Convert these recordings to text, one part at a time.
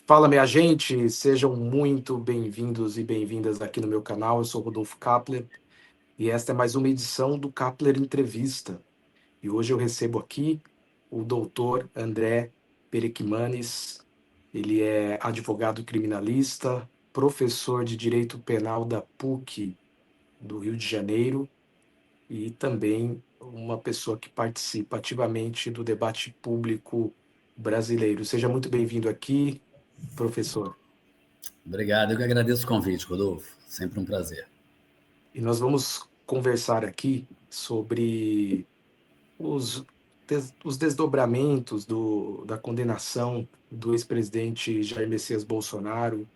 Fala, minha gente, sejam muito bem-vindos e bem-vindas aqui no meu canal. Eu sou Rodolfo Kapler e esta é mais uma edição do Kapler Entrevista. E hoje eu recebo aqui o doutor André Perequimanes. Ele é advogado criminalista, professor de Direito Penal da PUC do Rio de Janeiro e também uma pessoa que participa ativamente do debate público brasileiro. Seja muito bem-vindo aqui, professor. Obrigado, eu que agradeço o convite, Rodolfo. Sempre um prazer. E nós vamos conversar aqui sobre os, os desdobramentos da condenação do ex-presidente Jair Messias Bolsonaro,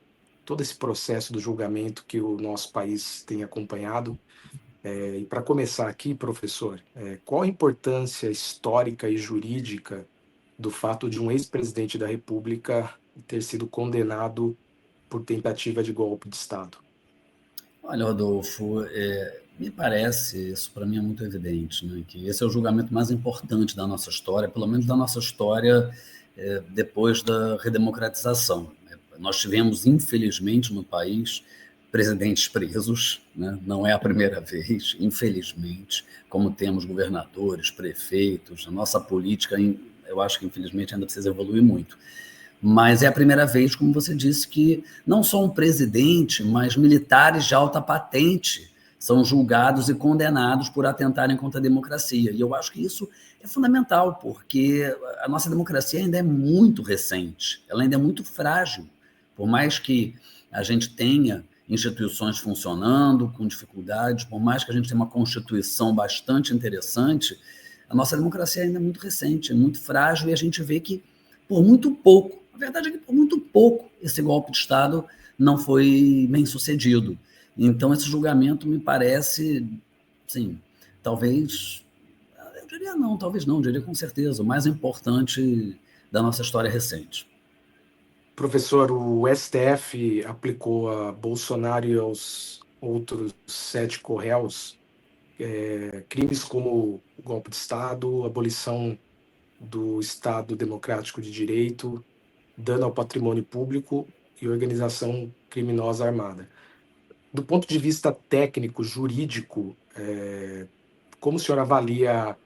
todo esse processo do julgamento que o nosso país tem acompanhado. E para começar aqui, professor, qual a importância histórica e jurídica do fato de um ex-presidente da República ter sido condenado por tentativa de golpe de Estado? Olha, Rodolfo, me parece, isso para mim é muito evidente, né, que esse é o julgamento mais importante da nossa história, pelo menos da nossa história depois da redemocratização. Nós tivemos, infelizmente, no país, presidentes presos, né? Não é a primeira vez, infelizmente, como temos governadores, prefeitos, a nossa política, eu acho que, infelizmente, ainda precisa evoluir muito. Mas é a primeira vez, como você disse, que não só um presidente, mas militares de alta patente são julgados e condenados por atentarem contra a democracia. E eu acho que isso é fundamental, porque a nossa democracia ainda é muito recente, ela ainda é muito frágil. Por mais que a gente tenha instituições funcionando com dificuldades, por mais que a gente tenha uma Constituição bastante interessante, a nossa democracia ainda é muito recente, é muito frágil, e a gente vê que, por muito pouco, a verdade é que, por muito pouco, esse golpe de Estado não foi bem sucedido. Então, esse julgamento me parece, sim, talvez, eu diria não, talvez não, eu diria com certeza, o mais importante da nossa história recente. Professor, o STF aplicou a Bolsonaro e aos outros 7 co-réus crimes como golpe de Estado, abolição do Estado Democrático de Direito, dano ao patrimônio público e organização criminosa armada. Do ponto de vista técnico, jurídico, como o senhor avalia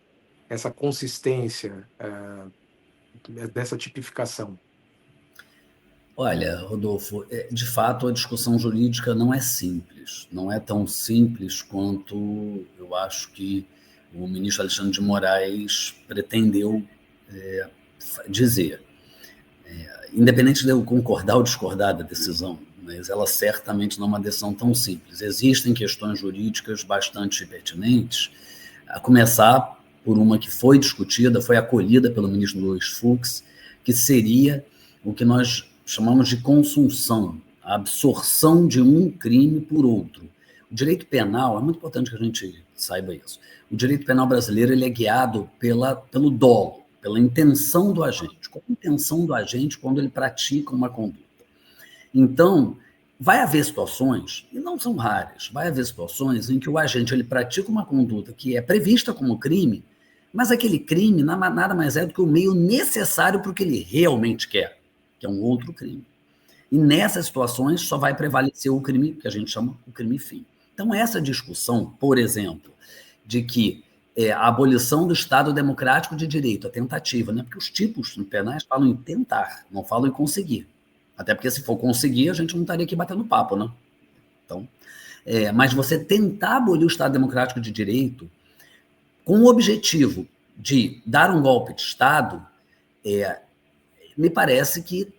essa consistência dessa tipificação? Olha, Rodolfo, de fato a discussão jurídica não é simples, não é tão simples quanto eu acho que o ministro Alexandre de Moraes pretendeu dizer. Independente de eu concordar ou discordar da decisão, mas ela certamente não é uma decisão tão simples. Existem questões jurídicas bastante pertinentes, a começar por uma que foi discutida, foi acolhida pelo ministro Luiz Fux, que seria o que nós chamamos de consunção, a absorção de um crime por outro. O direito penal, é muito importante que a gente saiba isso, o direito penal brasileiro ele é guiado pelo dolo, pela intenção do agente. Qual a intenção do agente quando ele pratica uma conduta? Então, vai haver situações, e não são raras, vai haver situações em que o agente ele pratica uma conduta que é prevista como crime, mas aquele crime nada mais é do que o meio necessário para o que ele realmente quer, que é um outro crime. E nessas situações só vai prevalecer o crime que a gente chama o crime fim. Então, essa discussão, por exemplo, de que a abolição do Estado Democrático de Direito, a tentativa, né? Porque os tipos penais falam em tentar, não falam em conseguir. Até porque se for conseguir, a gente não estaria aqui batendo papo, né? Então, mas você tentar abolir o Estado Democrático de Direito com o objetivo de dar um golpe de Estado, me parece que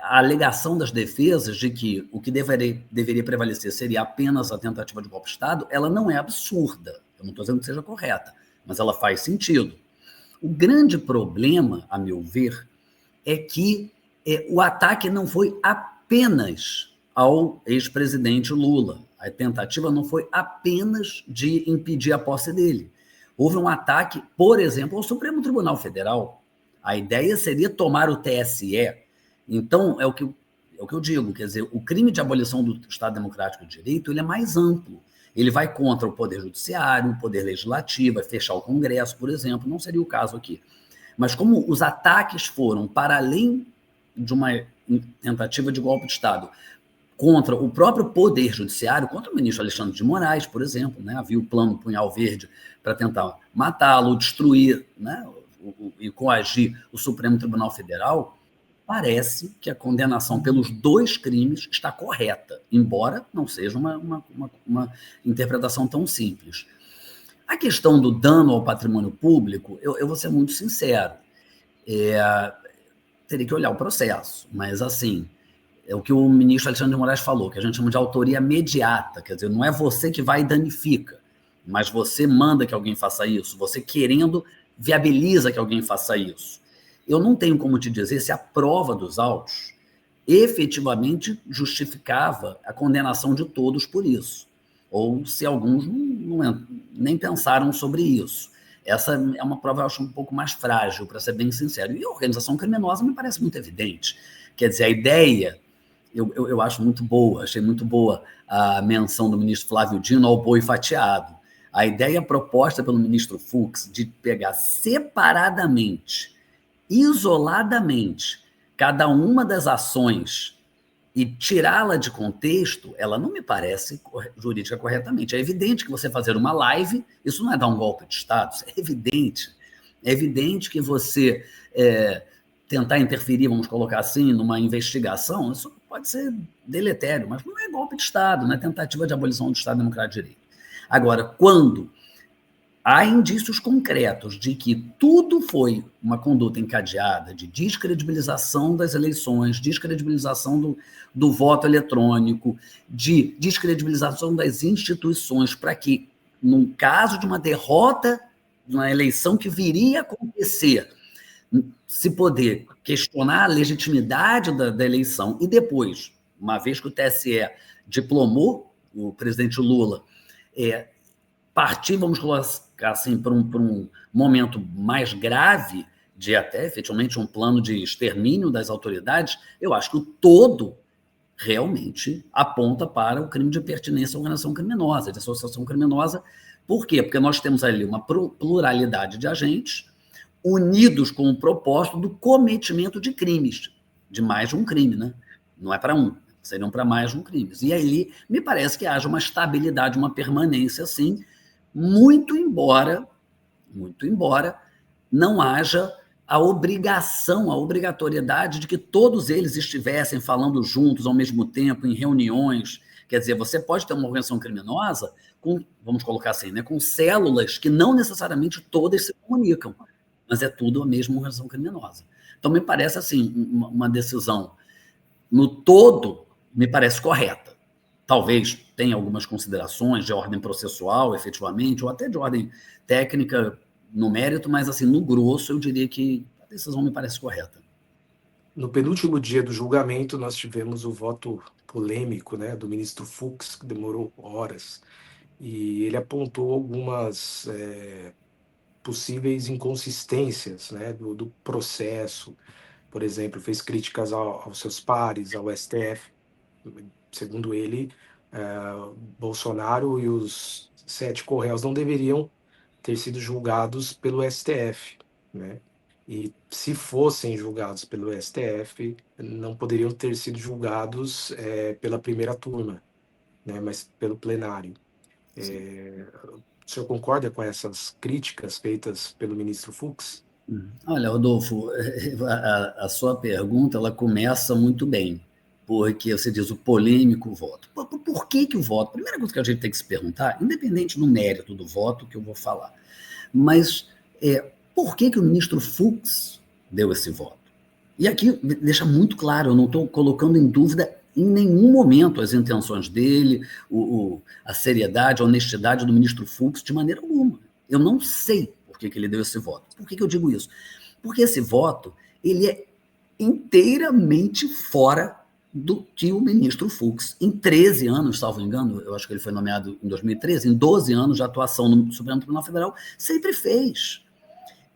a alegação das defesas de que o que deveria prevalecer seria apenas a tentativa de golpe de Estado, ela não é absurda. Eu não estou dizendo que seja correta, mas ela faz sentido. O grande problema, a meu ver, é que o ataque não foi apenas ao ex-presidente Lula. A tentativa não foi apenas de impedir a posse dele. Houve um ataque, por exemplo, ao Supremo Tribunal Federal. A ideia seria tomar o TSE. Então, é o que eu digo, quer dizer, o crime de abolição do Estado Democrático de Direito ele é mais amplo. Ele vai contra o Poder Judiciário, o Poder Legislativo, vai fechar o Congresso, por exemplo, não seria o caso aqui. Mas como os ataques foram para além de uma tentativa de golpe de Estado contra o próprio Poder Judiciário, contra o ministro Alexandre de Moraes, por exemplo, né? Havia o plano Punhal Verde para tentar matá-lo, destruir, né? E coagir o Supremo Tribunal Federal. Parece que a condenação pelos 2 crimes está correta, embora não seja uma interpretação tão simples. A questão do dano ao patrimônio público, eu vou ser muito sincero, teria que olhar o processo, mas assim, é o que o ministro Alexandre de Moraes falou, que a gente chama de autoria mediata, quer dizer, não é você que vai e danifica, mas você manda que alguém faça isso, você querendo viabiliza que alguém faça isso. Eu não tenho como te dizer se a prova dos autos efetivamente justificava a condenação de todos por isso, ou se alguns nem pensaram sobre isso. Essa é uma prova, eu acho, um pouco mais frágil, para ser bem sincero. E a organização criminosa me parece muito evidente. Quer dizer, a ideia, eu acho muito boa, achei muito boa a menção do ministro Flávio Dino ao boi fatiado. A ideia proposta pelo ministro Fux de pegar separadamente, isoladamente, cada uma das ações e tirá-la de contexto, ela não me parece jurídica corretamente. É evidente que você fazer uma live, isso não é dar um golpe de Estado, isso é evidente. É evidente que você tentar interferir, vamos colocar assim, numa investigação, isso pode ser deletério, mas não é golpe de Estado, não é tentativa de abolição do Estado Democrático de Direito. Agora, quando há indícios concretos de que tudo foi uma conduta encadeada de descredibilização das eleições, descredibilização do voto eletrônico, de descredibilização das instituições, para que, num caso de uma derrota na eleição que viria a acontecer, se poder questionar a legitimidade da eleição e depois, uma vez que o TSE diplomou o presidente Lula, partir, vamos colocar assim, para um momento mais grave, de até efetivamente um plano de extermínio das autoridades, eu acho que o todo realmente aponta para o crime de pertinência à organização criminosa, de associação criminosa. Por quê? Porque nós temos ali uma pluralidade de agentes unidos com o propósito do cometimento de crimes, de mais de um crime, né? Não é para um, seriam para mais de um crime. E aí me parece que haja uma estabilidade, uma permanência, assim, muito embora não haja a obrigação, a obrigatoriedade de que todos eles estivessem falando juntos ao mesmo tempo, em reuniões. Quer dizer, você pode ter uma organização criminosa com, vamos colocar assim, né, com células que não necessariamente todas se comunicam, mas é tudo a mesma organização criminosa. Então, me parece assim, uma decisão, no todo, me parece correta. Talvez tenha algumas considerações de ordem processual, efetivamente, ou até de ordem técnica no mérito, mas, assim, no grosso, eu diria que a decisão me parece correta. No penúltimo dia do julgamento, nós tivemos o voto polêmico, né, do ministro Fux, que demorou horas, e ele apontou algumas possíveis inconsistências, né, do processo. Por exemplo, fez críticas aos seus pares, ao STF. Segundo ele, Bolsonaro e os 7 co-réus não deveriam ter sido julgados pelo STF, né? E se fossem julgados pelo STF, não poderiam ter sido julgados pela primeira turma, né? Mas pelo plenário. O senhor concorda com essas críticas feitas pelo ministro Fux? Olha, Rodolfo, a sua pergunta ela começa muito bem, porque você diz o polêmico voto. Por que o voto? Primeira coisa que a gente tem que se perguntar, independente do mérito do voto que eu vou falar, mas por que o ministro Fux deu esse voto? E aqui deixa muito claro, eu não estou colocando em dúvida em nenhum momento as intenções dele, a seriedade, a honestidade do ministro Fux, de maneira alguma. Eu não sei por que ele deu esse voto. Por que eu digo isso? Porque esse voto ele é inteiramente fora do que o ministro Fux, em 13 anos, salvo engano, eu acho que ele foi nomeado em 2013, em 12 anos de atuação no Supremo Tribunal Federal, sempre fez.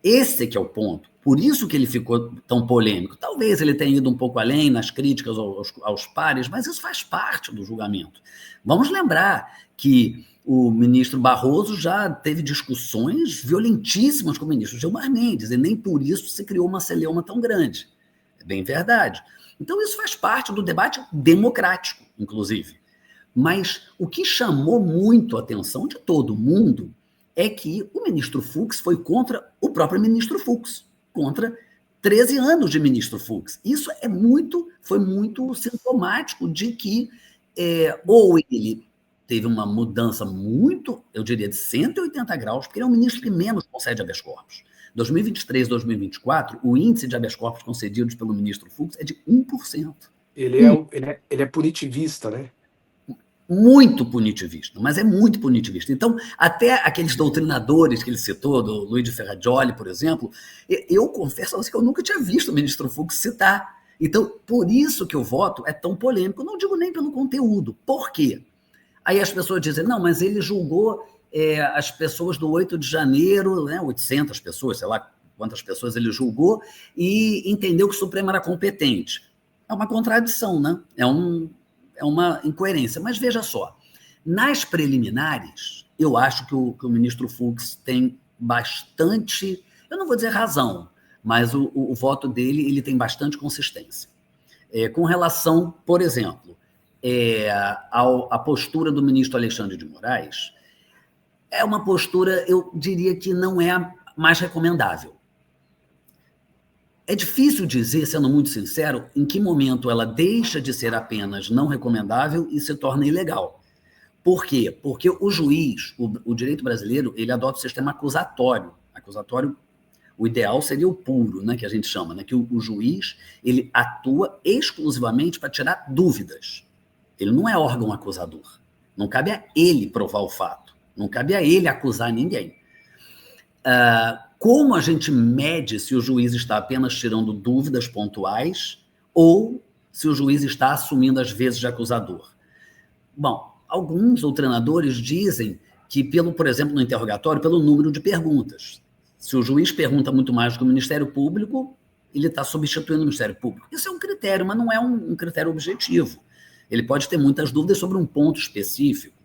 Esse que é o ponto. Por isso que ele ficou tão polêmico. Talvez ele tenha ido um pouco além nas críticas aos pares, mas isso faz parte do julgamento. Vamos lembrar que o ministro Barroso já teve discussões violentíssimas com o ministro Gilmar Mendes, e nem por isso se criou uma celeuma tão grande. É bem verdade. Então, isso faz parte do debate democrático, inclusive. Mas o que chamou muito a atenção de todo mundo é que o ministro Fux foi contra o próprio ministro Fux, contra 13 anos de ministro Fux. Isso foi muito sintomático de que ou ele teve uma mudança muito, eu diria, de 180 graus, porque ele é o ministro que menos concede habeas corpus. 2023 e 2024, o índice de habeas corpus concedidos pelo ministro Fux é de 1%. Ele é punitivista, né? Muito punitivista, mas é muito punitivista. Então, até aqueles doutrinadores que ele citou, do Luigi Ferrajoli, por exemplo, eu confesso a você que eu nunca tinha visto o ministro Fux citar. Então, por isso que o voto é tão polêmico. Eu não digo nem pelo conteúdo. Por quê? Aí as pessoas dizem, não, mas ele julgou as pessoas do 8 de janeiro, né, 800 pessoas, sei lá quantas pessoas ele julgou, e entendeu que o Supremo era competente. É uma contradição, né? É uma incoerência. Mas veja só, nas preliminares, eu acho que o ministro Fux tem bastante, eu não vou dizer razão, mas o voto dele ele tem bastante consistência. Com relação, por exemplo, à postura do ministro Alexandre de Moraes, é uma postura, eu diria que não é a mais recomendável. É difícil dizer, sendo muito sincero, em que momento ela deixa de ser apenas não recomendável e se torna ilegal. Por quê? Porque o juiz, o direito brasileiro, ele adota o sistema acusatório. Acusatório, o ideal seria o puro, né, que a gente chama, né, que o juiz ele atua exclusivamente para tirar dúvidas. Ele não é órgão acusador. Não cabe a ele provar o fato. Não cabe a ele acusar ninguém. Como a gente mede se o juiz está apenas tirando dúvidas pontuais ou se o juiz está assumindo as vezes de acusador? Bom, alguns doutrinadores dizem que, por exemplo, no interrogatório, pelo número de perguntas. Se o juiz pergunta muito mais do que o Ministério Público, ele está substituindo o Ministério Público. Isso é um critério, mas não é um critério objetivo. Ele pode ter muitas dúvidas sobre um ponto específico.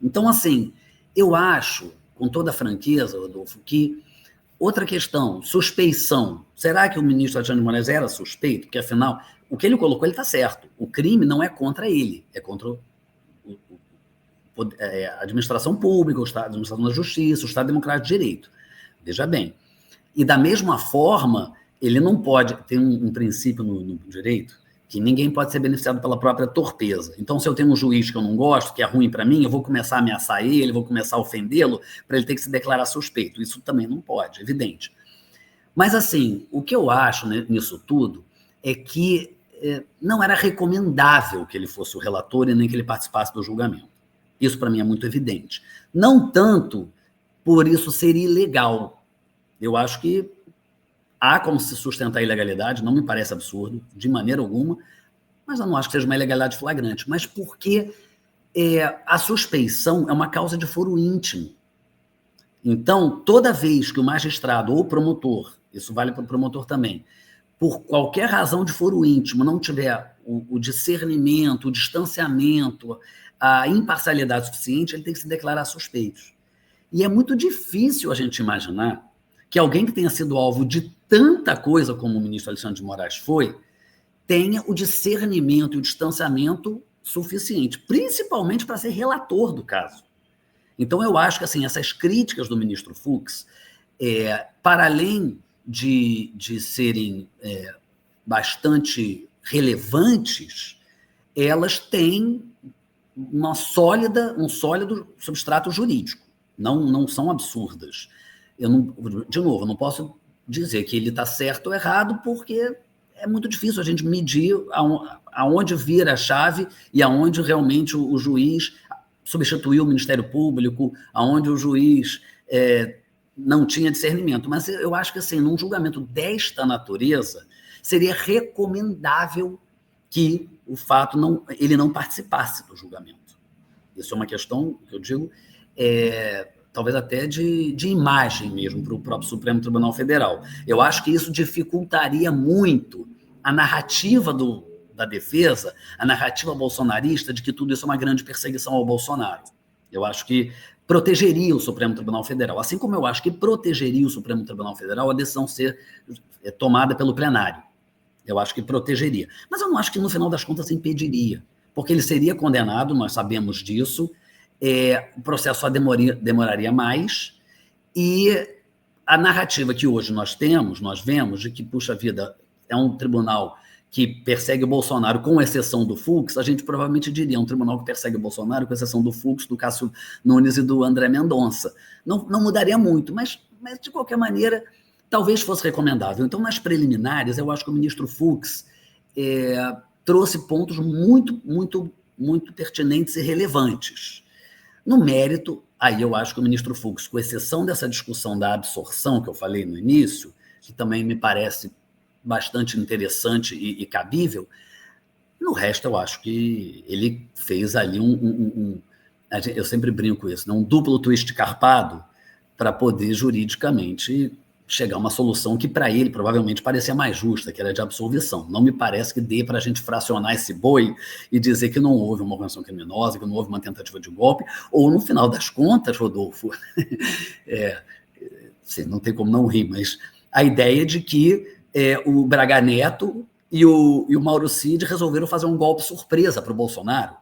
Então, assim, eu acho, com toda a franqueza, Rodolfo, que outra questão, suspeição. Será que o ministro Alexandre de Moraes era suspeito? Porque, afinal, o que ele colocou, ele está certo. O crime não é contra ele, é contra a administração pública, a administração da justiça, o Estado Democrático de Direito. Veja bem. E, da mesma forma, ele não pode... Tem um princípio no direito que ninguém pode ser beneficiado pela própria torpeza. Então, se eu tenho um juiz que eu não gosto, que é ruim para mim, eu vou começar a ameaçar ele, vou começar a ofendê-lo para ele ter que se declarar suspeito. Isso também não pode, evidente. Mas, assim, o que eu acho nisso tudo é que não era recomendável que ele fosse o relator e nem que ele participasse do julgamento. Isso, para mim, é muito evidente. Não tanto por isso ser ilegal. Eu acho que há como se sustentar a ilegalidade, não me parece absurdo, de maneira alguma, mas eu não acho que seja uma ilegalidade flagrante. Mas porque a suspeição é uma causa de foro íntimo. Então, toda vez que o magistrado ou o promotor, isso vale para o promotor também, por qualquer razão de foro íntimo, não tiver o discernimento, o distanciamento, a imparcialidade suficiente, ele tem que se declarar suspeito. E é muito difícil a gente imaginar que alguém que tenha sido alvo de tanta coisa como o ministro Alexandre de Moraes foi, tenha o discernimento e o distanciamento suficiente, principalmente para ser relator do caso. Então, eu acho que assim, essas críticas do ministro Fux, para além de serem bastante relevantes, elas têm um sólido substrato jurídico, não são absurdas. De novo, eu não posso dizer que ele está certo ou errado, porque é muito difícil a gente medir aonde vira a chave e aonde realmente o juiz substituiu o Ministério Público, aonde o juiz não tinha discernimento. Mas eu acho que, assim, num julgamento desta natureza, seria recomendável que o fato ele não participasse do julgamento. Isso é uma questão que eu digo... talvez até de imagem mesmo para o próprio Supremo Tribunal Federal. Eu acho que isso dificultaria muito a narrativa da defesa, a narrativa bolsonarista de que tudo isso é uma grande perseguição ao Bolsonaro. Eu acho que protegeria o Supremo Tribunal Federal, assim como eu acho que protegeria o Supremo Tribunal Federal a decisão ser tomada pelo plenário. Eu acho que protegeria. Mas eu não acho que, no final das contas, impediria, porque ele seria condenado, nós sabemos disso, o processo só demoraria mais, e a narrativa que hoje nós vemos, de que, puxa vida, é um tribunal que persegue o Bolsonaro, com exceção do Fux, a gente provavelmente diria um tribunal que persegue o Bolsonaro, com exceção do Fux, do Cássio Nunes e do André Mendonça. Não mudaria muito, mas, de qualquer maneira, talvez fosse recomendável. Então, nas preliminares, eu acho que o ministro Fux trouxe pontos muito, muito, muito pertinentes e relevantes. No mérito, aí eu acho que o ministro Fux, com exceção dessa discussão da absorção que eu falei no início, que também me parece bastante interessante e cabível, no resto eu acho que ele fez ali eu sempre brinco com isso, um duplo twist carpado para poder juridicamente chegar a uma solução que para ele provavelmente parecia mais justa, que era de absolvição. Não me parece que dê para a gente fracionar esse boi e dizer que não houve uma organização criminosa, que não houve uma tentativa de golpe, ou no final das contas, Rodolfo, não tem como não rir, mas a ideia de que o Braga Neto e o Mauro Cid resolveram fazer um golpe surpresa para o Bolsonaro.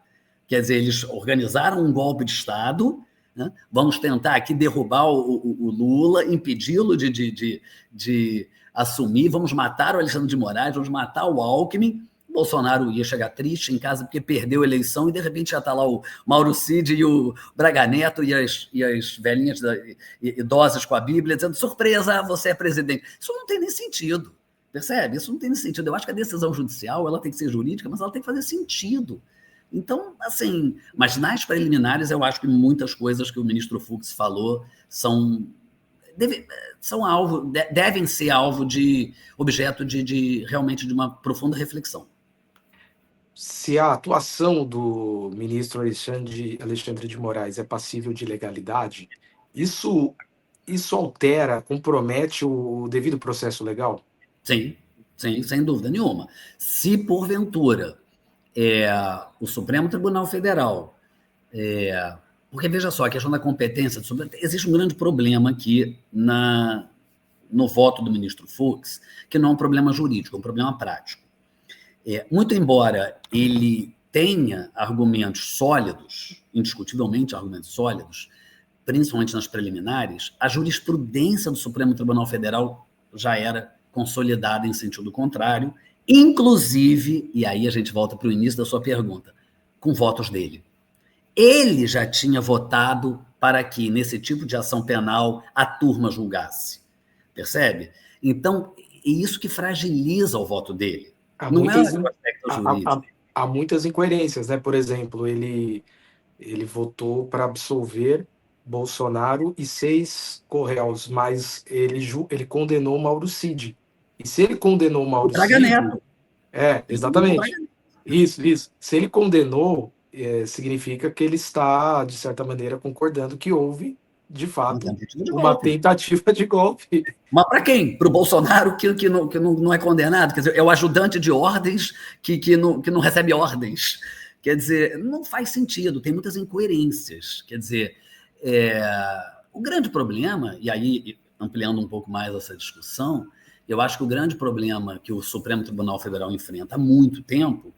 Quer dizer, eles organizaram um golpe de Estado, né? Vamos tentar aqui derrubar o Lula, impedi-lo de assumir, vamos matar o Alexandre de Moraes, vamos matar o Alckmin. O Bolsonaro ia chegar triste em casa porque perdeu a eleição e, de repente, já está lá o Mauro Cid e o Braga Neto e as velhinhas idosas com a Bíblia dizendo: surpresa, você é presidente. Isso não tem nem sentido, percebe? Isso não tem nem sentido. Eu acho que a decisão judicial ela tem que ser jurídica, mas ela tem que fazer sentido. Então, assim, mas nas preliminares eu acho que muitas coisas que o ministro Fux falou devem ser alvo de objeto realmente de uma profunda reflexão. Se a atuação do ministro Alexandre de Moraes é passível de legalidade, isso altera, compromete o devido processo legal? Sim, sem dúvida nenhuma. Se, porventura, o Supremo Tribunal Federal, porque, veja só, a questão da competência, existe um grande problema aqui no voto do ministro Fux, que não é um problema jurídico, é um problema prático. Muito embora ele tenha argumentos sólidos, indiscutivelmente argumentos sólidos, principalmente nas preliminares, a jurisprudência do Supremo Tribunal Federal já era consolidada em sentido contrário, inclusive, e aí a gente volta para o início da sua pergunta, com votos dele. Ele já tinha votado para que, nesse tipo de ação penal, a turma julgasse. Percebe? Então, é isso que fragiliza o voto dele. Há Não muitas, é o aspecto jurídico. há muitas incoerências, né? Por exemplo, ele votou para absolver Bolsonaro e 6 Correios, mas ele condenou Mauro Cid. E se ele condenou Mauro O Braga Cid... Neto. Exatamente. Isso. Se ele condenou, significa que ele está, de certa maneira, concordando que houve, de fato, uma tentativa de golpe. Mas para quem? Para o Bolsonaro, que não é condenado? Quer dizer, é o ajudante de ordens que não recebe ordens. Quer dizer, não faz sentido, tem muitas incoerências. Quer dizer, o grande problema, e aí ampliando um pouco mais essa discussão, eu acho que o grande problema que o Supremo Tribunal Federal enfrenta há muito tempo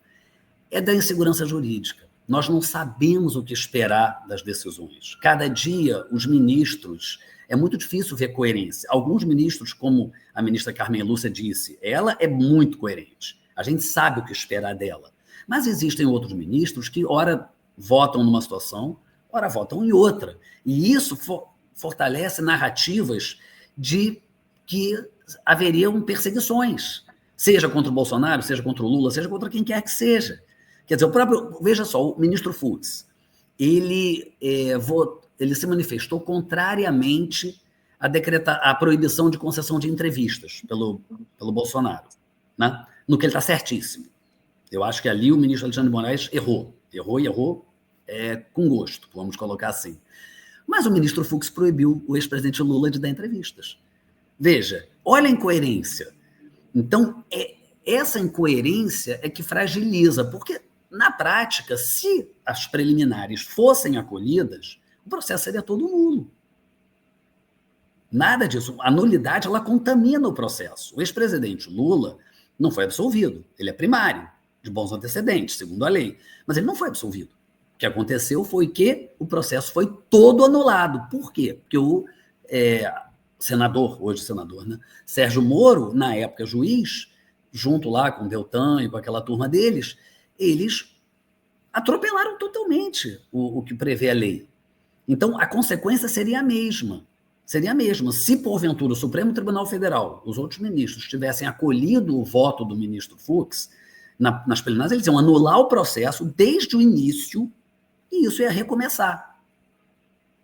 é da insegurança jurídica. Nós não sabemos o que esperar das decisões. Cada dia, os ministros... É muito difícil ver coerência. Alguns ministros, como a ministra Carmen Lúcia disse, ela é muito coerente. A gente sabe o que esperar dela. Mas existem outros ministros que, ora, votam numa situação, ora, votam em outra. E isso fortalece narrativas de que haveriam perseguições, seja contra o Bolsonaro, seja contra o Lula, seja contra quem quer que seja. Quer dizer, veja só, o ministro Fux, ele se manifestou contrariamente a proibição de concessão de entrevistas pelo Bolsonaro, né? No que ele está certíssimo. Eu acho que ali o ministro Alexandre de Moraes errou com gosto, vamos colocar assim. Mas o ministro Fux proibiu o ex-presidente Lula de dar entrevistas. Veja, olha a incoerência. Então, essa incoerência é que fragiliza, porque, na prática, se as preliminares fossem acolhidas, o processo seria todo nulo. Nada disso. A nulidade, ela contamina o processo. O ex-presidente Lula não foi absolvido. Ele é primário, de bons antecedentes, segundo a lei. Mas ele não foi absolvido. O que aconteceu foi que o processo foi todo anulado. Por quê? Porque o senador, hoje senador, né, Sérgio Moro, na época juiz, junto lá com o Deltan e com aquela turma deles, eles atropelaram totalmente o que prevê a lei. Então, a consequência seria a mesma. Seria a mesma. Se, porventura, o Supremo Tribunal Federal, os outros ministros, tivessem acolhido o voto do ministro Fux, nas plenárias, eles iam anular o processo desde o início e isso ia recomeçar.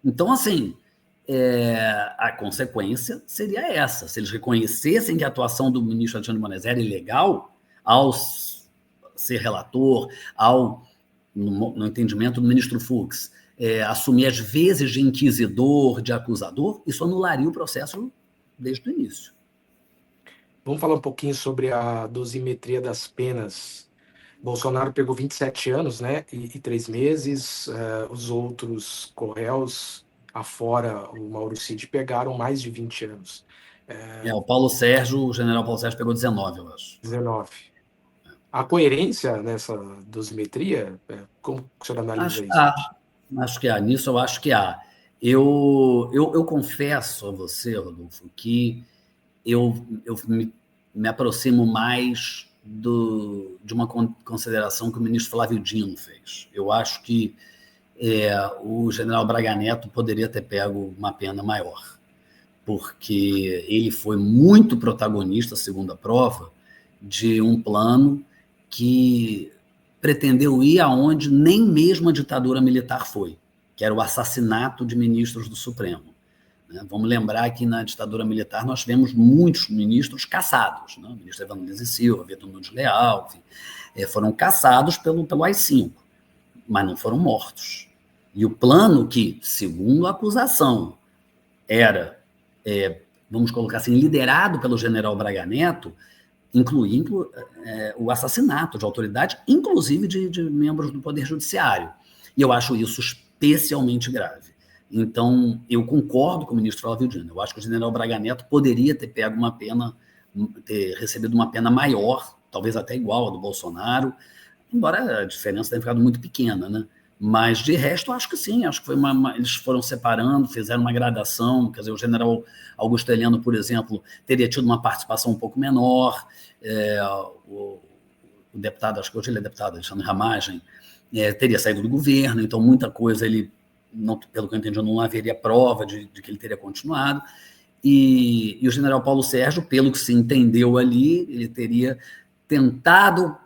Então, assim, a consequência seria essa. Se eles reconhecessem que a atuação do ministro Alexandre de Moraes era ilegal, ao ser relator, no entendimento do ministro Fux, assumir as vezes de inquisidor, de acusador, isso anularia o processo desde o início. Vamos falar um pouquinho sobre a dosimetria das penas. Bolsonaro pegou 27 anos, né, e 3 meses. Os outros co-réus, afora o Mauro Cid, pegaram mais de 20 anos. O general Paulo Sérgio pegou 19, eu acho. 19. A coerência nessa dosimetria, como o senhor analisa isso? Acho que há. Nisso eu acho que há. Eu confesso a você, Rodolfo, que eu me aproximo mais de uma consideração que o ministro Flávio Dino fez. Eu acho que o general Braga Neto poderia ter pego uma pena maior, porque ele foi muito protagonista, segundo a prova, de um plano que pretendeu ir aonde nem mesmo a ditadura militar foi, que era o assassinato de ministros do Supremo. Vamos lembrar que na ditadura militar nós tivemos muitos ministros caçados, né? O ministro Evandro Lins e Silva, Vitor Nunes Leal, enfim, foram caçados pelo AI-5, mas não foram mortos. E o plano que, segundo a acusação, era, vamos colocar assim, liderado pelo general Braga Neto, incluía o assassinato de autoridades, inclusive de membros do Poder Judiciário. E eu acho isso especialmente grave. Então, eu concordo com o ministro Flávio Dino. Eu acho que o general Braga Neto poderia ter pego uma pena, ter recebido uma pena maior, talvez até igual a do Bolsonaro, embora a diferença tenha ficado muito pequena, né? Mas, de resto, acho que sim. Acho que foi eles foram separando, fizeram uma gradação. Quer dizer, o general Augusto Heleno, por exemplo, teria tido uma participação um pouco menor. O deputado, acho que hoje ele é deputado, Alexandre Ramagem, teria saído do governo. Então, muita coisa ele, não, pelo que eu entendi, não haveria prova de que ele teria continuado. E o general Paulo Sérgio, pelo que se entendeu ali, ele teria tentado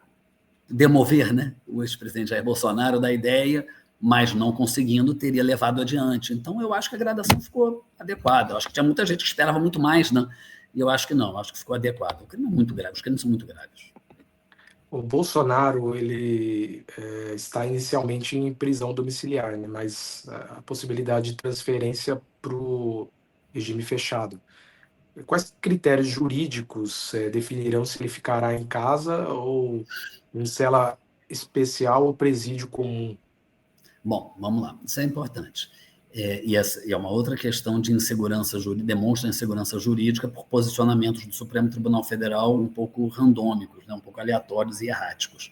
demover, né, o ex-presidente Jair Bolsonaro da ideia, mas não conseguindo, teria levado adiante. Então, eu acho que a gradação ficou adequada. Eu acho que tinha muita gente que esperava muito mais, né? E eu acho que não, acho que ficou adequado. O crime é muito grave, os crimes são muito graves. O Bolsonaro, ele está inicialmente em prisão domiciliar, né, mas a possibilidade de transferência para o regime fechado. Quais critérios jurídicos definirão se ele ficará em casa ou em cela especial ou presídio comum? Bom, vamos lá, isso é importante. E é uma outra questão de insegurança jurídica, demonstra insegurança jurídica por posicionamentos do Supremo Tribunal Federal um pouco randômicos, né, um pouco aleatórios e erráticos.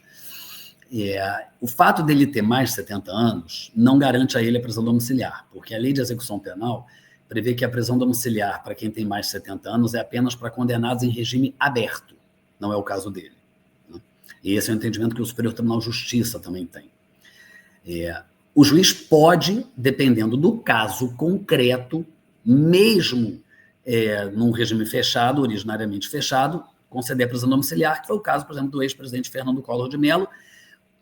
O fato dele ter mais de 70 anos não garante a ele a prisão domiciliar, porque a lei de execução penal prevê que a prisão domiciliar para quem tem mais de 70 anos é apenas para condenados em regime aberto, não é o caso dele, né? E esse é o entendimento que o Superior Tribunal de Justiça também tem. O juiz pode, dependendo do caso concreto, mesmo num regime fechado, originariamente fechado, conceder a prisão domiciliar, que foi o caso, por exemplo, do ex-presidente Fernando Collor de Mello.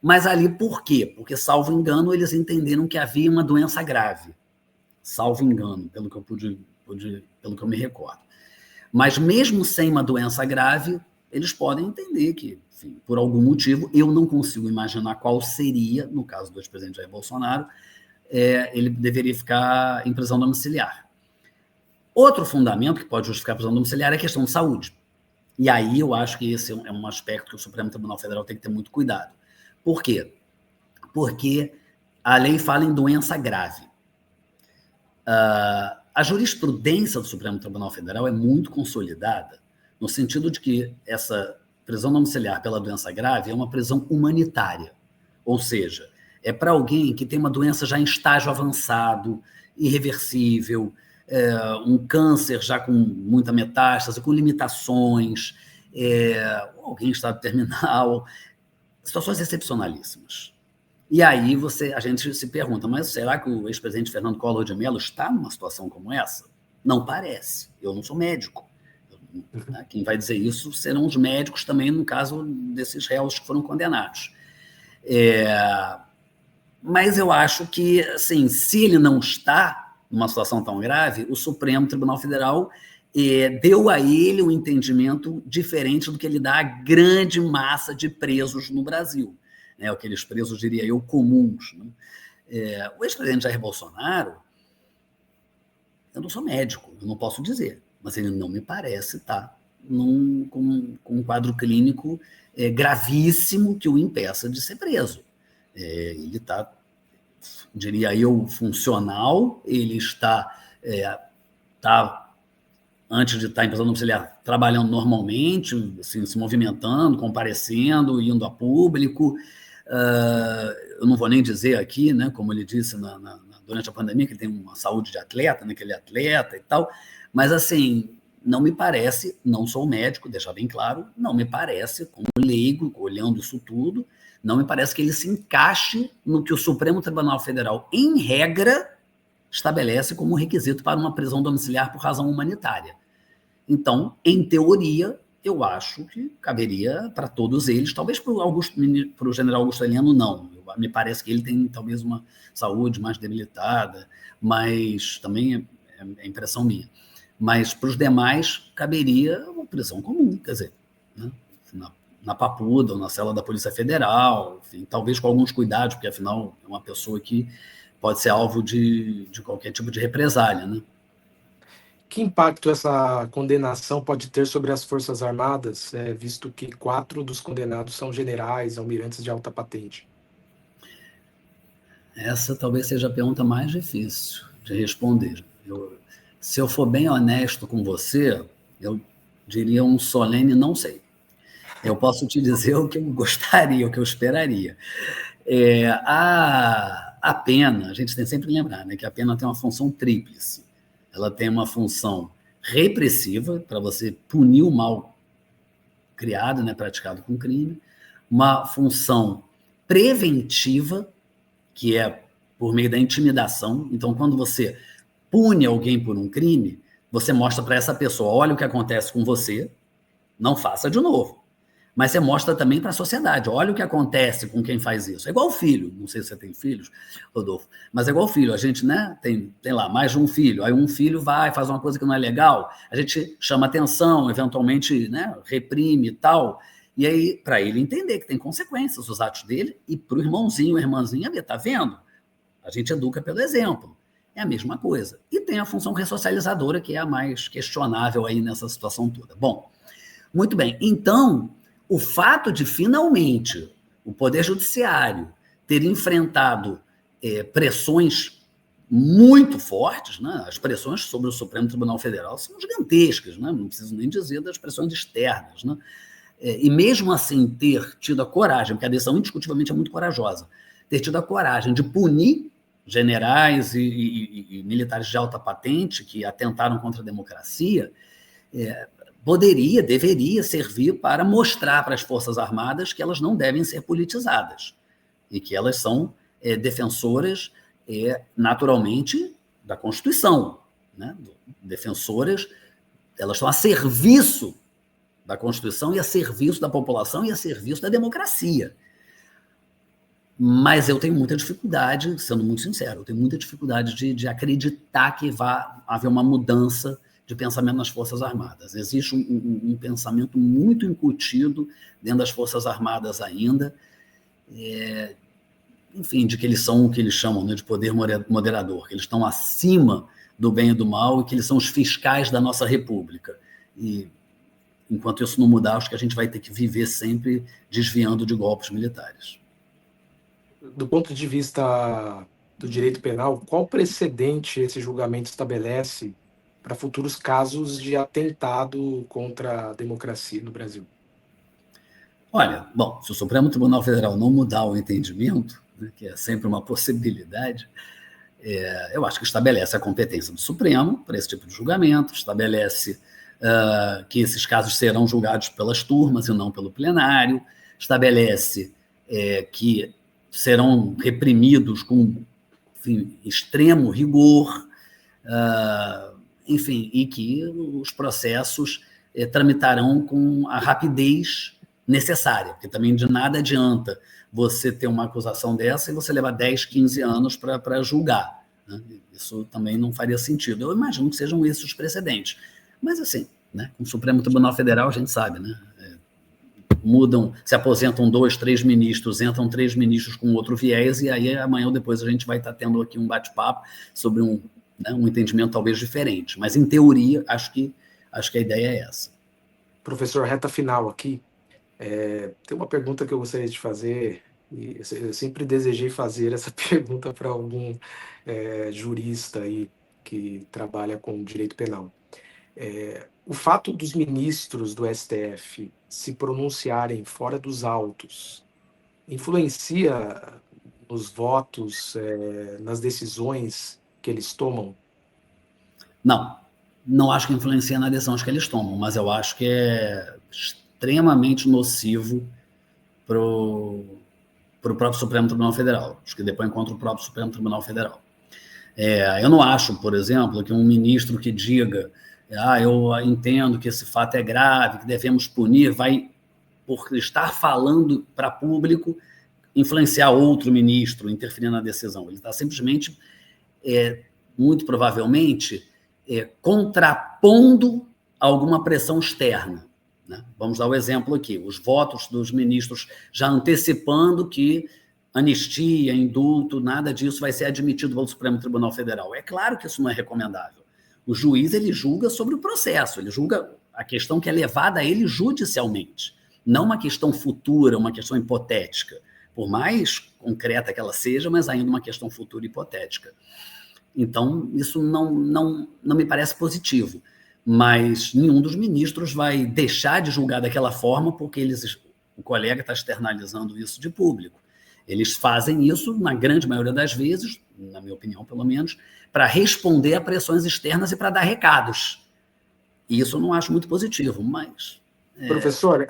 Mas ali por quê? Porque, salvo engano, eles entenderam que havia uma doença grave. Salvo engano, pelo que eu me recordo. Mas mesmo sem uma doença grave, eles podem entender que, enfim, por algum motivo, eu não consigo imaginar qual seria, no caso do ex-presidente Jair Bolsonaro, ele deveria ficar em prisão domiciliar. Outro fundamento que pode justificar a prisão domiciliar é a questão de saúde. E aí eu acho que esse é um aspecto que o Supremo Tribunal Federal tem que ter muito cuidado. Por quê? Porque a lei fala em doença grave. A jurisprudência do Supremo Tribunal Federal é muito consolidada, no sentido de que essa prisão domiciliar pela doença grave é uma prisão humanitária, ou seja, é para alguém que tem uma doença já em estágio avançado, irreversível, um câncer já com muita metástase, com limitações, alguém em estado terminal, situações excepcionalíssimas. E aí a gente se pergunta, mas será que o ex-presidente Fernando Collor de Mello está numa situação como essa? Não parece. Eu não sou médico. Quem vai dizer isso serão os médicos também, no caso desses réus que foram condenados. Mas eu acho que, assim, se ele não está numa situação tão grave, o Supremo Tribunal Federal deu a ele um entendimento diferente do que ele dá à grande massa de presos no Brasil. Aqueles presos, diria eu, comuns. Né? O ex-presidente Jair Bolsonaro, eu não sou médico, eu não posso dizer, mas ele não me parece estar com um quadro clínico gravíssimo que o impeça de ser preso. Ele está, diria eu, funcional, ele está antes de estar em prisão domiciliar, trabalhando normalmente, assim, se movimentando, comparecendo, indo a público. Eu não vou nem dizer aqui, né, como ele disse durante a pandemia, que ele tem uma saúde de atleta, né, que ele é atleta e tal, mas assim, não me parece, não sou médico, deixar bem claro, não me parece, como leigo, olhando isso tudo, não me parece que ele se encaixe no que o Supremo Tribunal Federal, em regra, estabelece como requisito para uma prisão domiciliar por razão humanitária. Então, em teoria, eu acho que caberia para todos eles, talvez para o general Augusto Heleno, não. Me parece que ele tem talvez uma saúde mais debilitada, mas também é impressão minha. Mas para os demais, caberia uma prisão comum, quer dizer, né? Na Papuda ou na cela da Polícia Federal, enfim, talvez com alguns cuidados, porque afinal é uma pessoa que pode ser alvo de qualquer tipo de represália, né? Que impacto essa condenação pode ter sobre as Forças Armadas, visto que 4 dos condenados são generais, almirantes de alta patente? Essa talvez seja a pergunta mais difícil de responder. Se eu for bem honesto com você, eu diria um solene não sei. Eu posso te dizer o que eu gostaria, o que eu esperaria. A pena, a gente tem sempre que lembrar, né, que a pena tem uma função tríplice. Ela tem uma função repressiva, para você punir o mal criado, né, praticado com crime, uma função preventiva, que é por meio da intimidação. Então, quando você pune alguém por um crime, você mostra para essa pessoa, olha o que acontece com você, não faça de novo. Mas você mostra também para a sociedade, olha o que acontece com quem faz isso. É igual filho, não sei se você tem filhos, Rodolfo, mas é igual filho, a gente, né, tem lá mais de um filho, aí um filho vai, faz uma coisa que não é legal, a gente chama atenção, eventualmente, né, reprime e tal, e aí para ele entender que tem consequências os atos dele, e para o irmãozinho, a irmãzinha ver, tá vendo? A gente educa pelo exemplo. É a mesma coisa. E tem a função ressocializadora, que é a mais questionável aí nessa situação toda. Bom, muito bem. Então, o fato de, finalmente, o Poder Judiciário ter enfrentado pressões muito fortes, né? As pressões sobre o Supremo Tribunal Federal são gigantescas, né? Não preciso nem dizer das pressões externas, né? E mesmo assim ter tido a coragem, porque a decisão indiscutivelmente é muito corajosa, ter tido a coragem de punir generais e militares de alta patente que atentaram contra a democracia, deveria servir para mostrar para as Forças Armadas que elas não devem ser politizadas e que elas são defensoras, naturalmente, da Constituição, né? Defensoras, elas estão a serviço da Constituição e a serviço da população e a serviço da democracia. Mas eu tenho muita dificuldade, sendo muito sincero, eu tenho muita dificuldade de acreditar que vai haver uma mudança de pensamento nas Forças Armadas. Existe um pensamento muito incutido dentro das Forças Armadas ainda, enfim, de que eles são o que eles chamam, né, de poder moderador, que eles estão acima do bem e do mal e que eles são os fiscais da nossa república. E enquanto isso não mudar, acho que a gente vai ter que viver sempre desviando de golpes militares. Do ponto de vista do direito penal, qual precedente esse julgamento estabelece para futuros casos de atentado contra a democracia no Brasil? Olha, bom, se o Supremo Tribunal Federal não mudar o entendimento, né, que é sempre uma possibilidade, eu acho que estabelece a competência do Supremo para esse tipo de julgamento, estabelece que esses casos serão julgados pelas turmas e não pelo plenário, estabelece que serão reprimidos com, enfim, extremo rigor, enfim, e que os processos tramitarão com a rapidez necessária, porque também de nada adianta você ter uma acusação dessa e você levar 10, 15 anos para julgar, né? Isso também não faria sentido. Eu imagino que sejam esses os precedentes. Mas, assim, né, com o Supremo Tribunal Federal, a gente sabe, né? Mudam, se aposentam 2, 3 ministros, entram 3 ministros com outro viés, e aí amanhã ou depois a gente vai estar tendo aqui um bate-papo sobre um entendimento talvez diferente. Mas, em teoria, acho que a ideia é essa. Professor, reta final aqui. Tem uma pergunta que eu gostaria de fazer, e eu sempre desejei fazer essa pergunta para algum jurista aí que trabalha com direito penal. O fato dos ministros do STF se pronunciarem fora dos autos influencia nos votos, nas decisões que eles tomam? Não acho que influencia na decisão que eles tomam, mas eu acho que é extremamente nocivo para o próprio Supremo Tribunal Federal. Acho que depois contra o próprio Supremo Tribunal Federal. Eu não acho, por exemplo, que um ministro que diga eu entendo que esse fato é grave, que devemos punir, vai, por estar falando para público, influenciar outro ministro, interferir na decisão. Ele está simplesmente, muito provavelmente, contrapondo alguma pressão externa, né? Vamos dar o exemplo aqui, os votos dos ministros já antecipando que anistia, indulto, nada disso vai ser admitido pelo Supremo Tribunal Federal. É claro que isso não é recomendável. O juiz, ele julga sobre o processo, ele julga a questão que é levada a ele judicialmente, não uma questão futura, uma questão hipotética, por mais concreta que ela seja, mas ainda uma questão futura hipotética. Então, isso não me parece positivo, mas nenhum dos ministros vai deixar de julgar daquela forma porque o colega está externalizando isso de público. Eles fazem isso, na grande maioria das vezes, na minha opinião, pelo menos, para responder a pressões externas e para dar recados. E isso eu não acho muito positivo, mas... Professor,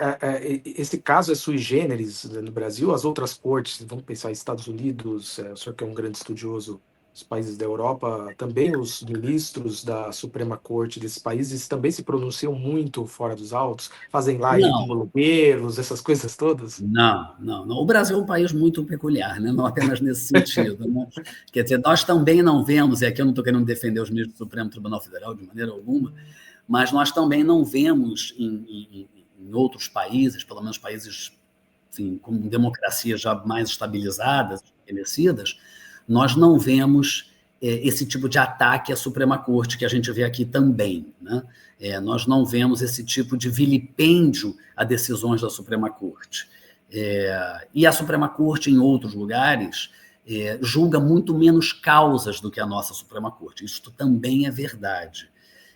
esse caso é sui generis no Brasil? As outras cortes, vamos pensar em Estados Unidos, o senhor que é um grande estudioso dos países da Europa, também os ministros da Suprema Corte desses países também se pronunciam muito fora dos autos? Fazem live com blogueiros, essas coisas todas? Não. O Brasil é um país muito peculiar, né? Não apenas nesse sentido, né? Quer dizer, nós também não vemos, e aqui eu não estou querendo defender os ministros do Supremo Tribunal Federal de maneira alguma, mas nós também não vemos em outros países, pelo menos países, enfim, com democracias já mais estabilizadas, estabelecidas, nós não vemos esse tipo de ataque à Suprema Corte que a gente vê aqui também, né? Nós não vemos esse tipo de vilipêndio a decisões da Suprema Corte. E a Suprema Corte, em outros lugares, julga muito menos causas do que a nossa Suprema Corte. Isso também é verdade.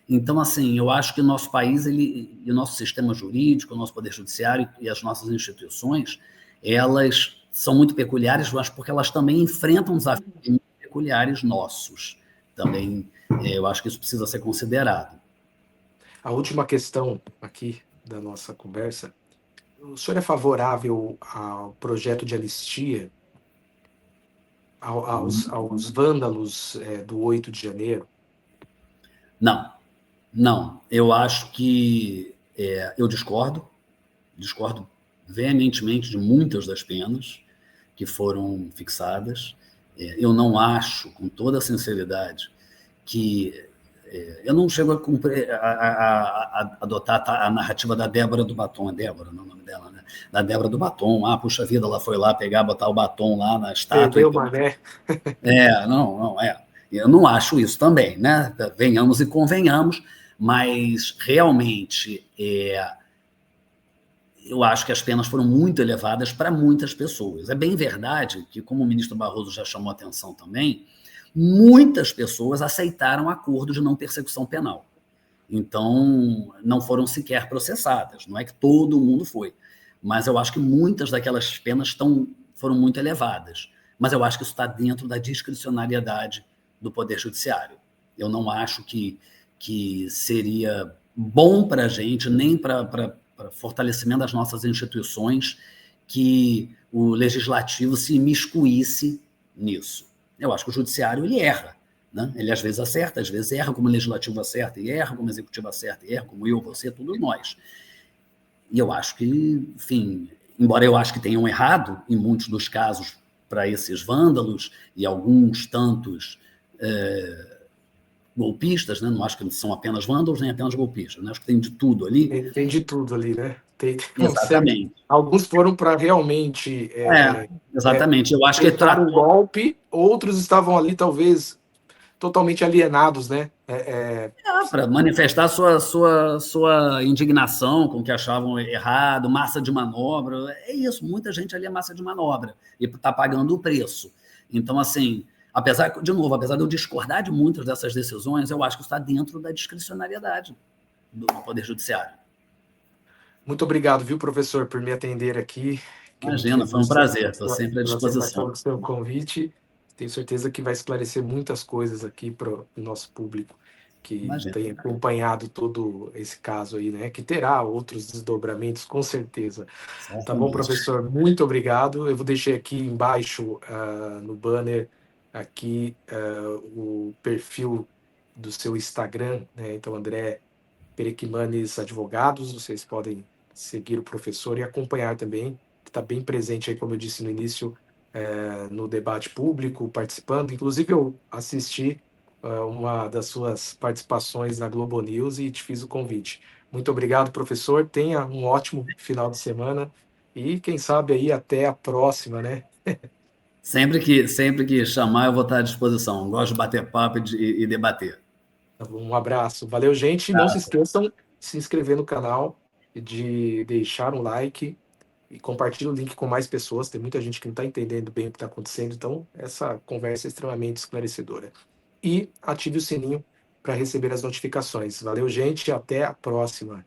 Então, assim, eu acho que o nosso país, e o nosso sistema jurídico, o nosso poder judiciário e as nossas instituições, elas são muito peculiares, mas porque elas também enfrentam desafios muito peculiares nossos. Também, eu acho que isso precisa ser considerado. A última questão aqui da nossa conversa: o senhor é favorável ao projeto de anistia aos vândalos do 8 de janeiro? Não. Eu acho que eu discordo veementemente de muitas das penas que foram fixadas. Eu não acho, com toda a sinceridade, que eu não chego a adotar a narrativa da Débora do Batom, Débora, não é o nome dela, né? Da Débora do Batom. Puxa vida, ela foi lá pegar, botar o batom lá na estátua. Perdeu uma, né? Eu não acho isso também, né? Venhamos e convenhamos, mas realmente eu acho que as penas foram muito elevadas para muitas pessoas. É bem verdade que, como o ministro Barroso já chamou a atenção também, muitas pessoas aceitaram acordo de não persecução penal. Então, não foram sequer processadas. Não é que todo mundo foi. mas eu acho que muitas daquelas penas foram muito elevadas. Mas eu acho que isso está dentro da discricionariedade do Poder Judiciário. Eu não acho que seria bom para a gente, nem para fortalecimento das nossas instituições, que o legislativo se imiscuísse nisso. Eu acho que o judiciário ele erra. Né? Ele às vezes acerta, às vezes erra como o legislativo acerta, e erra como o executivo acerta, e erra como eu, você, todos nós. E eu acho que, enfim, embora eu acho que tenham errado em muitos dos casos para esses vândalos e alguns tantos golpistas, né? Não acho que são apenas vândalos nem apenas golpistas, né? Acho que tem de tudo ali. Tem de tudo ali, né? Exatamente. Alguns foram para realmente exatamente. Eu acho que tentar um golpe, outros estavam ali talvez totalmente alienados, né? Para manifestar sua indignação com o que achavam errado, massa de manobra. É isso, muita gente ali é massa de manobra e está pagando o preço. Então, assim, apesar de eu discordar de muitas dessas decisões, eu acho que está dentro da discricionariedade do Poder Judiciário. Muito obrigado, viu, professor, por me atender aqui. Imagina, foi um prazer, estou sempre à disposição. Do seu convite. Tenho certeza que vai esclarecer muitas coisas aqui para o nosso público que tem acompanhado todo esse caso aí, né? Que terá outros desdobramentos, com certeza. Certamente. Tá bom, professor? Muito obrigado. Eu vou deixar aqui embaixo, no banner, aqui o perfil do seu Instagram, né? Então, André Perequimanes Advogados, vocês podem seguir o professor e acompanhar também, que está bem presente aí, como eu disse no início, no debate público, participando. Inclusive, eu assisti uma das suas participações na Globo News e te fiz o convite. Muito obrigado, professor. Tenha um ótimo final de semana e, quem sabe, aí até a próxima, né? Sempre que chamar, eu vou estar à disposição. Gosto de bater papo e debater. Um abraço. Valeu, gente. Não se esqueçam de se inscrever no canal, de deixar um like e compartilhe o link com mais pessoas. Tem muita gente que não está entendendo bem o que está acontecendo, então essa conversa é extremamente esclarecedora. E ative o sininho para receber as notificações. Valeu, gente. Até a próxima.